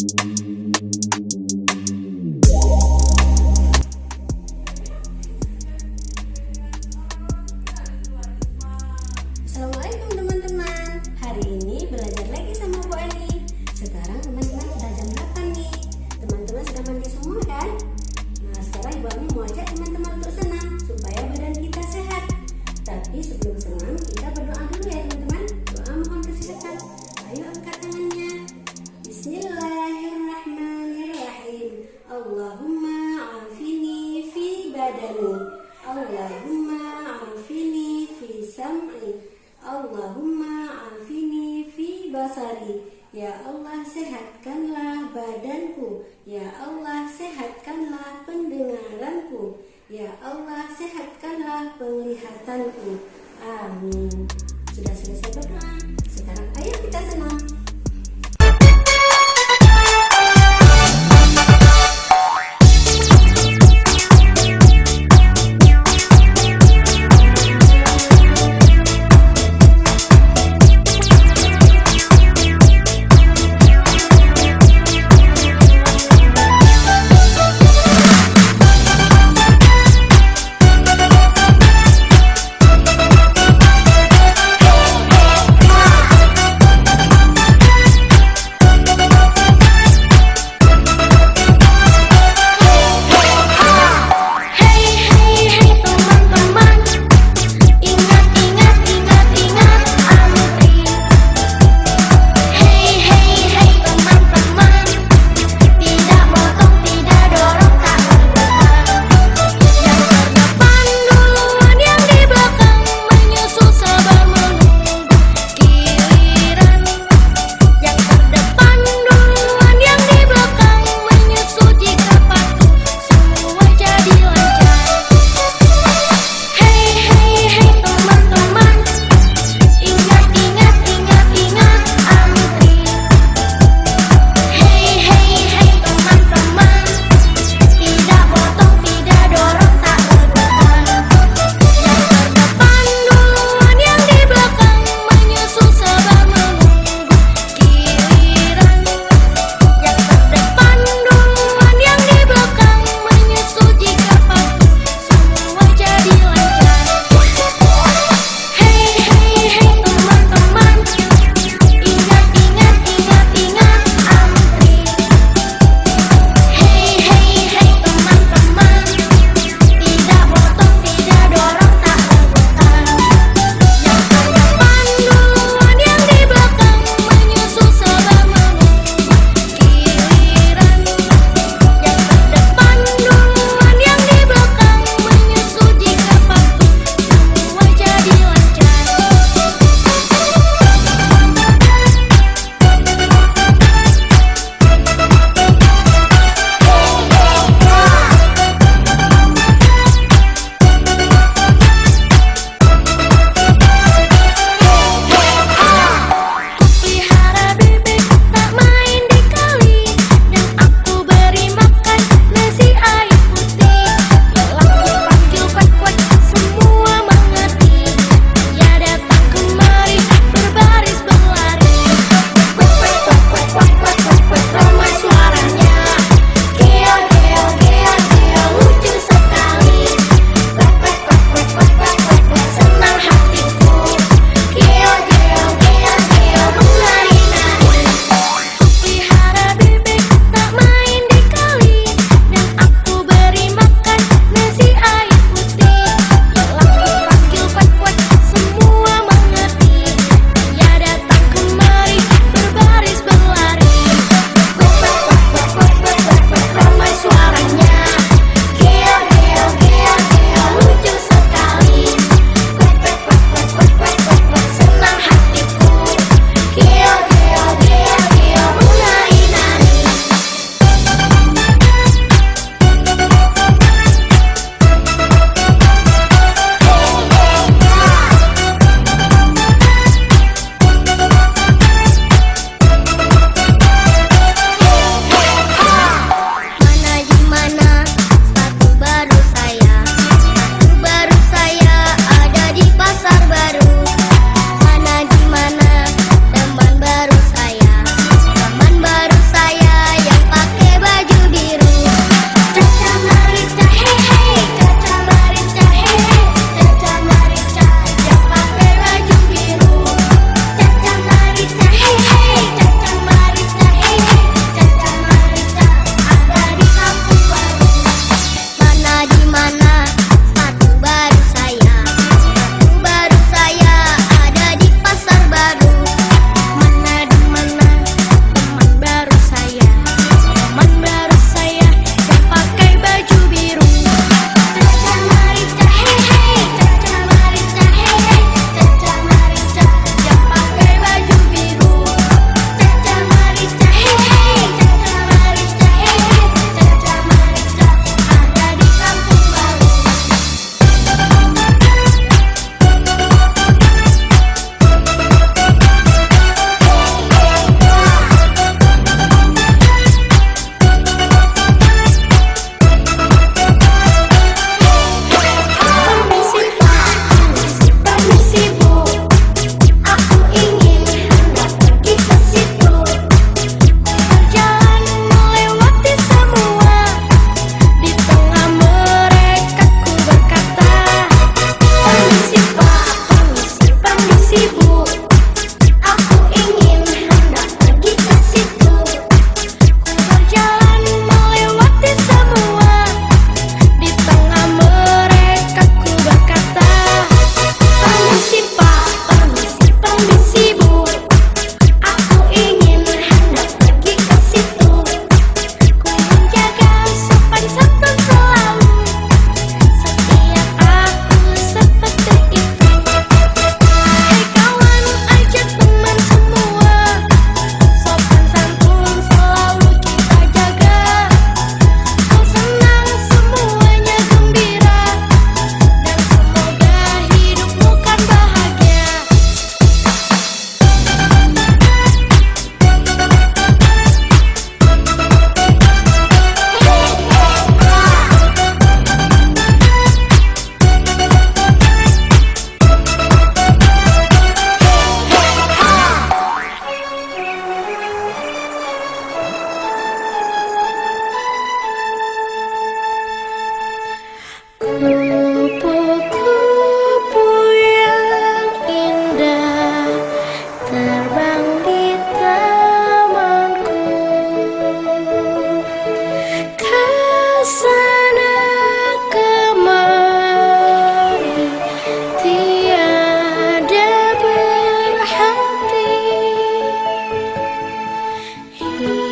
Assalamualaikum teman-teman. Hari ini belajar lagi sama Bu Ani. Sekarang teman-teman sudah jam 8 nih. Teman-teman sudah mandi semua kan? Nah, sekarang Ibu Ani mau ajak teman-teman untuk senam supaya badan kita sehat. Tapi sebelum senam kita berdoa dulu ya teman-teman. Doa mohon kesehatan. Ayo angkat tangannya. Bismillahirrahmanirrahim. Allahumma afini fi badani. Allahumma afini fi sam'i. Allahumma afini fi basari. Ya Allah, sehatkanlah badanku. Ya Allah, sehatkanlah pendengaranku. Ya Allah, sehatkanlah penglihatanku. Amin. Sudah selesai berdoa. Sekarang ayo kita senam.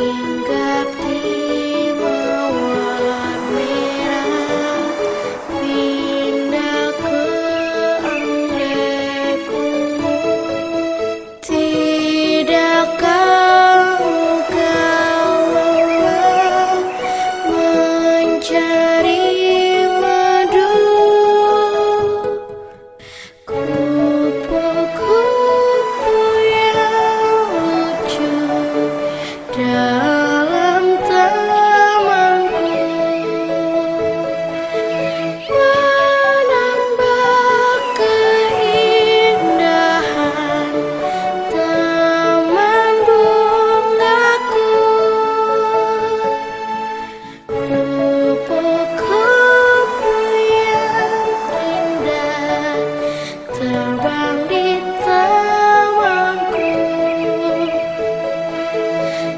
hinggap di mawar merah, pindah ke anggrek ungu. Tidakkah engkau lelah mencari madu? Kupu-kupu yang lucu dalam tamanku menambah keindahan taman bungaku. Kupu-kupu yang indah terbang di tamanku,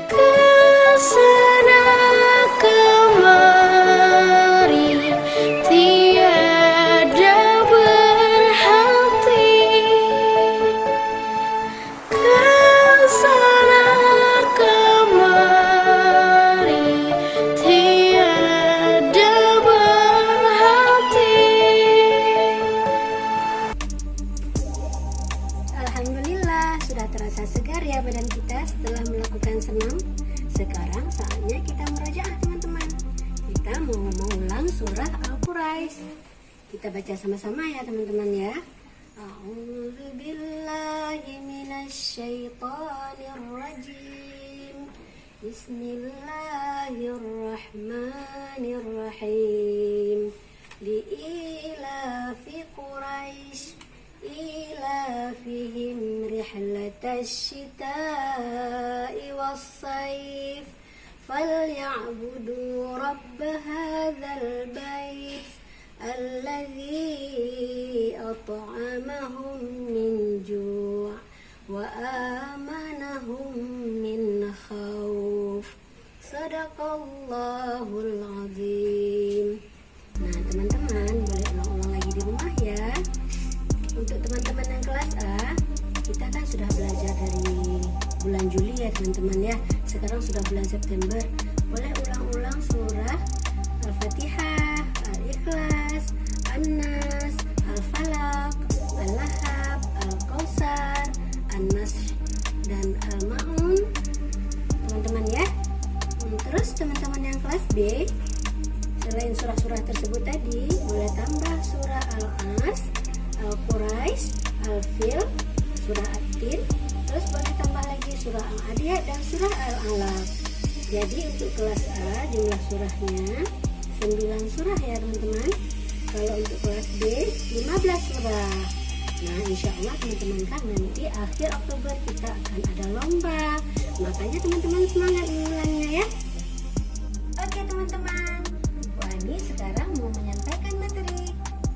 kesana kemari tiada berhenti, kesana kemari tiada berhenti. Alhamdulillah, sudah terasa segar ya badan kita setelah melakukan senam. Sekarang saatnya kita murajaah teman-teman. Kita mau mengulang surah Al-Quraisy. Kita baca sama-sama ya teman-teman ya. A'udzu billahi minasyaitonir rajim. Bismillahirrahmanirrahim. Li'ilafi Quraisy إيلافهم رحلة الشتاء والصيف فليعبدوا رب هذا البيت الذي أطعمهم من جوع وآمنهم من خوف صدق الله العظيم. Nah teman-teman boleh ulang-ulang lagi di rumah ya. Untuk teman-teman yang kelas A, kita kan sudah belajar dari bulan Juli ya teman-teman ya. Sekarang sudah bulan September. Boleh ulang-ulang surah Al-Fatihah, Al-Ikhlas, An-Nas, Al-Falaq, Al-Lahab, Al-Kautsar, An-Nasr, dan Al-Ma'un teman-teman ya. Terus teman-teman yang kelas B, selain surah-surah tersebut tadi, boleh tambah surah Al-As, Al-Quraisy, Al-Fil, surah At-Tin, terus boleh tambah lagi surah Al-Adiyat dan surah Al-Alaq. Jadi untuk kelas A jumlah surahnya 9 surah ya teman-teman. Kalau untuk kelas B 15 surah. Nah insya Allah teman-teman kan nanti akhir Oktober kita akan ada lomba. Makanya teman-teman semangat mengulangnya ya. Oke teman-teman, Bu Ani sekarang mau menyampaikan materi.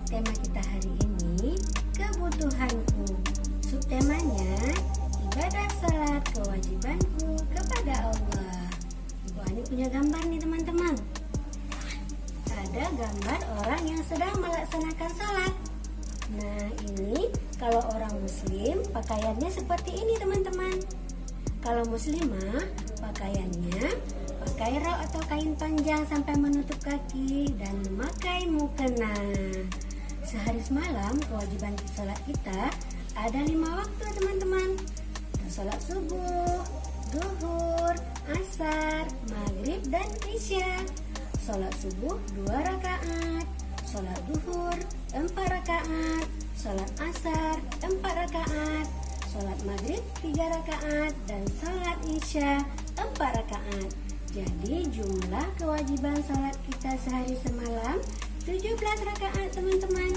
Tema kita hari ini kebutuhanku. Subtemanya ibadah salat kewajibanku kepada Allah. Bu Ani punya gambar nih teman-teman. Ada gambar orang yang sedang melaksanakan salat. Nah ini kalau orang muslim pakaiannya seperti ini teman-teman. Kalau muslimah pakaiannya pakai rok atau kain panjang sampai menutup kaki dan memakai mukena. Sehari semalam kewajiban sholat kita ada 5 waktu teman-teman. Sholat subuh, duhur, asar, maghrib, dan isya. Sholat subuh 2 rakaat, sholat duhur 4 rakaat, sholat asar 4 rakaat, sholat maghrib 3 rakaat, dan sholat isya 4 rakaat. Jadi jumlah kewajiban sholat kita sehari semalam 17 rakaat teman-teman.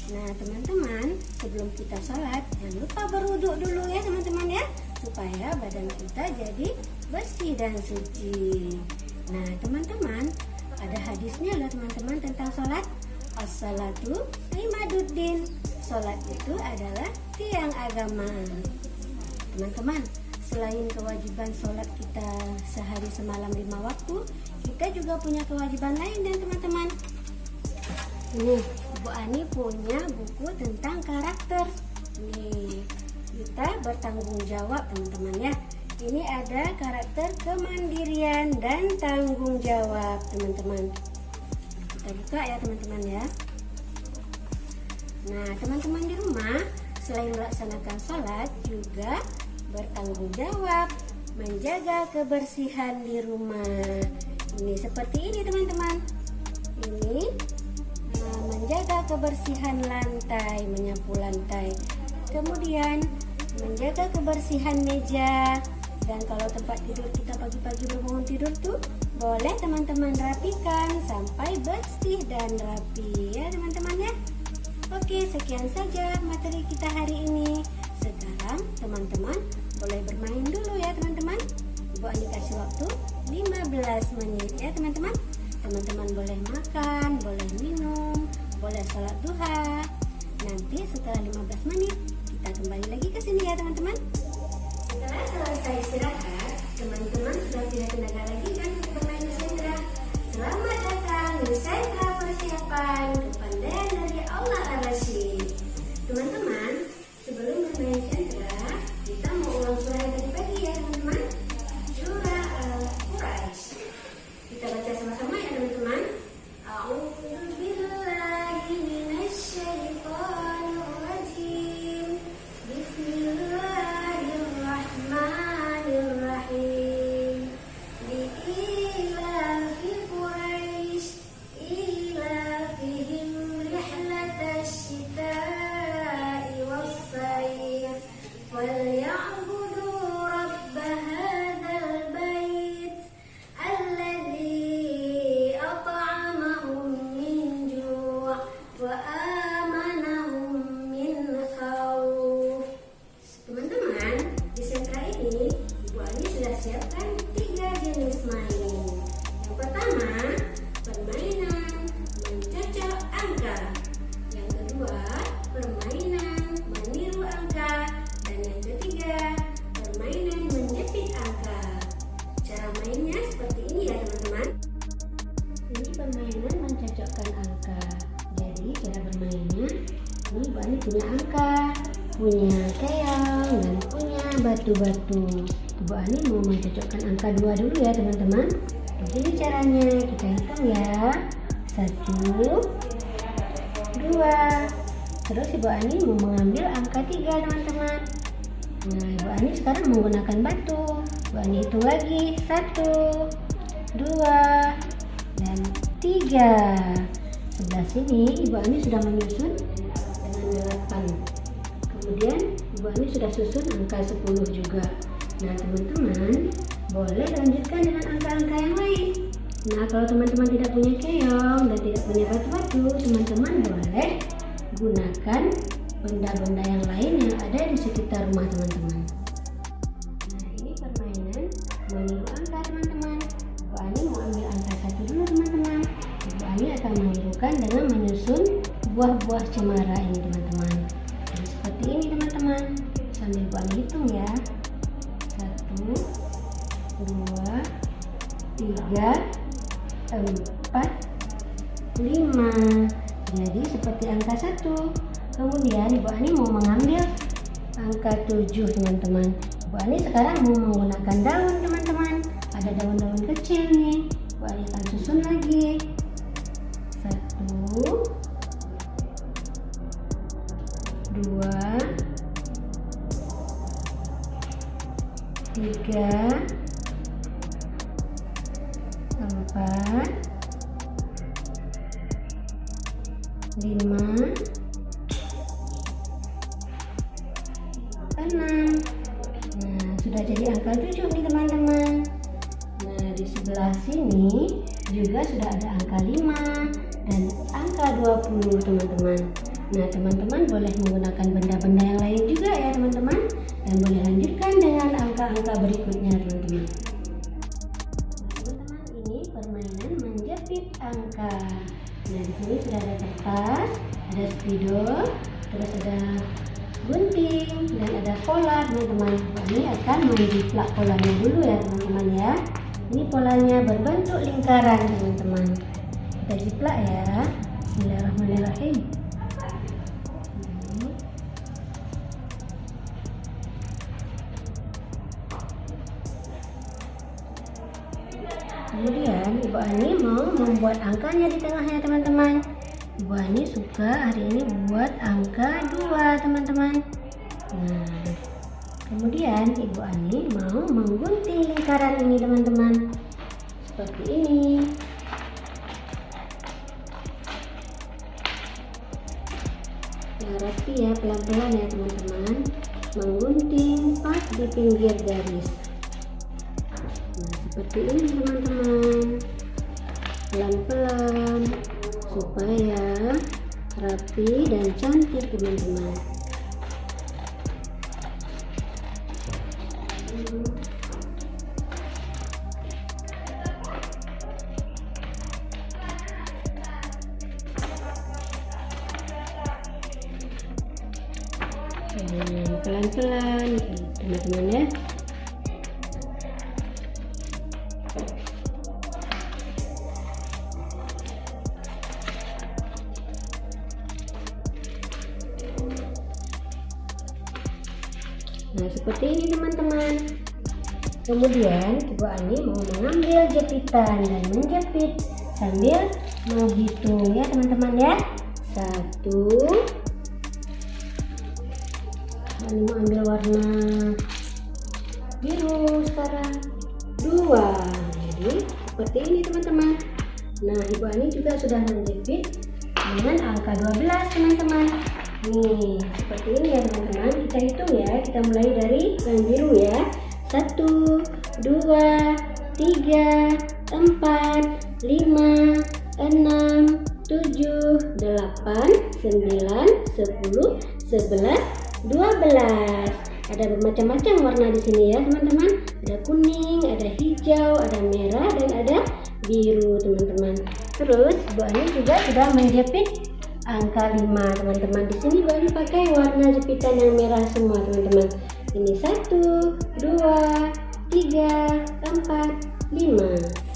Nah teman-teman, sebelum kita sholat jangan lupa berwudu dulu ya teman-teman ya, supaya badan kita jadi bersih dan suci. Nah teman-teman, ada hadisnya loh teman-teman tentang sholat. As-salatu imaduddin. Sholat itu adalah tiang agama. Teman-teman, selain kewajiban sholat kita sehari semalam 5 waktu, kita juga punya kewajiban lain dan teman-teman. Ini Bu Ani punya buku tentang karakter. Nih, kita bertanggung jawab teman-teman ya. Ini ada karakter kemandirian dan tanggung jawab, teman-teman. Kita buka ya, teman-teman ya. Nah, teman-teman di rumah selain melaksanakan sholat juga bertanggung jawab menjaga kebersihan di rumah. Ini seperti ini, teman-teman. Ini menjaga kebersihan lantai, menyapu lantai. Kemudian menjaga kebersihan meja. Dan kalau tempat tidur kita pagi-pagi berbangun tidur tuh boleh teman-teman rapikan sampai bersih dan rapi ya, teman-teman ya. Oke, sekian saja materi kita hari ini. Sekarang teman-teman boleh bermain dulu ya, teman-teman. Ibu Ani kasih waktu 15 menit ya, teman-teman. Teman-teman boleh makan, boleh minum, boleh sholat duha. Nanti setelah 15 menit kita kembali lagi ke sini ya, teman-teman. Setelah selesai istirahat, teman-teman sudah tidak tenaga lagi kan untuk bermain di sentra. Selamat datang di sentra persiapan kepandaian dari Allah Ar-Rasyid. Teman-teman, sebelum bermain sentra, kita mau ulang surah yang tadi pagi ya, teman-teman. Surah Al-Quraish. Kita baca sama-sama ya, teman-teman. A'udzubillahi minasyaitonir rajim. Bismillahirrahmanirrahim. Li'ilafi Quraisy ilafihim rihlatash shita'i was-sayf falyabudu rabb hadzal bait alladzi at'amahum min ju' wa amanahum min khauf. Teman-teman, di sentra ini Ibu Ani sudah siapkan 3 jenis main. Yang pertama, permainan mencocok angka. Yang kedua, permainan meniru angka. Dan yang ketiga, permainan menjepit angka. Cara mainnya seperti ini ya, teman-teman. Ini permainan mencocokkan angka. Jadi cara bermainnya, ini Ibu Ani punya angka, punya keong, dan punya batu-batu. Ibu Ani mau mencocokkan angka 2 dulu ya, teman-teman. Begini caranya, kita hitung ya. 1, 2. Terus Ibu Ani mau mengambil angka 3, teman-teman. Nah, Ibu Ani sekarang menggunakan batu. Ibu Ani hitung lagi. 1, 2, dan 3. Sebelah sini Ibu Ani sudah menyusun dengan 8. Kemudian Ibu Ani sudah susun angka 10 juga. Nah, teman-teman boleh lanjutkan dengan angka-angka yang lain. Nah, kalau teman-teman tidak punya keong dan tidak punya batu-batu, teman-teman boleh gunakan benda-benda yang lain yang ada di sekitar rumah teman-teman. Nah, ini permainan meniru angka, teman-teman. Ibu Ani mau ambil angka 1 dulu, teman-teman. Ibu Ani akan menirukan dengan menyusun buah-buah cemara ini, teman-teman. Jadi seperti ini, teman-teman. Sambil Ibu Ani hitung ya. 1, 2, 3, 4, 5. Jadi seperti angka 1. Kemudian Ibu Ani mau mengambil angka 7, teman-teman. Ibu Ani sekarang mau menggunakan daun, teman-teman. Ada daun-daun kecil nih. Ibu Ani akan susun lagi. 1, 2, 3, 4, 5, 6. Nah, sudah jadi angka 7 nih, teman-teman. Nah, di sebelah sini juga sudah ada angka 5 dan angka 20, teman-teman. Nah, teman-teman boleh menggunakan benda-benda yang lain juga ya, teman-teman. Dan boleh lanjutkan dengan angka-angka berikutnya, teman-teman. Teman-teman, ini permainan menjepit angka. Nah, di sini sudah ada kertas, ada spidol, terus ada gunting, dan ada pola, teman-teman. Ini akan menjiplak polanya dulu ya, teman-teman ya. Ini polanya berbentuk lingkaran, teman-teman. Kita jiplak ya. Bismillahirrahmanirrahim. Kemudian Ibu Ani mau membuat angkanya di tengahnya teman-teman. Ibu Ani suka hari ini buat angka 2 teman-teman. Nah, kemudian Ibu Ani mau menggunting lingkaran ini teman-teman. Seperti ini. Rapi ya, pelan-pelan ya teman-teman. Menggunting pas di pinggir garis. Nah, seperti ini teman-teman. Pelan-pelan supaya rapi dan cantik teman-teman. Pelan-pelan teman-teman ya. Nah, seperti ini teman-teman. Kemudian Ibu Ani mau mengambil jepitan dan menjepit sambil menghitung ya teman-teman ya. 1. Ini mau ambil warna biru sekarang. 2. Jadi seperti ini teman-teman. Nah, Ibu Ani juga sudah menjepit dengan angka 12 teman-teman. Nih, seperti ini ya teman-teman. Kita hitung ya. Kita mulai dari yang biru ya. 1, 2, 3, 4, 5, 6, 7, 8, 9, 10, 11, 12. Ada bermacam-macam warna di sini ya teman-teman. Ada kuning, ada hijau, ada merah, dan ada biru teman-teman. Terus Bu Ani juga sudah menjepit angka 5 teman-teman. Di sini Bu Ani pakai warna jepitan yang merah semua teman-teman. Ini 1, 2, 3, 4, 5.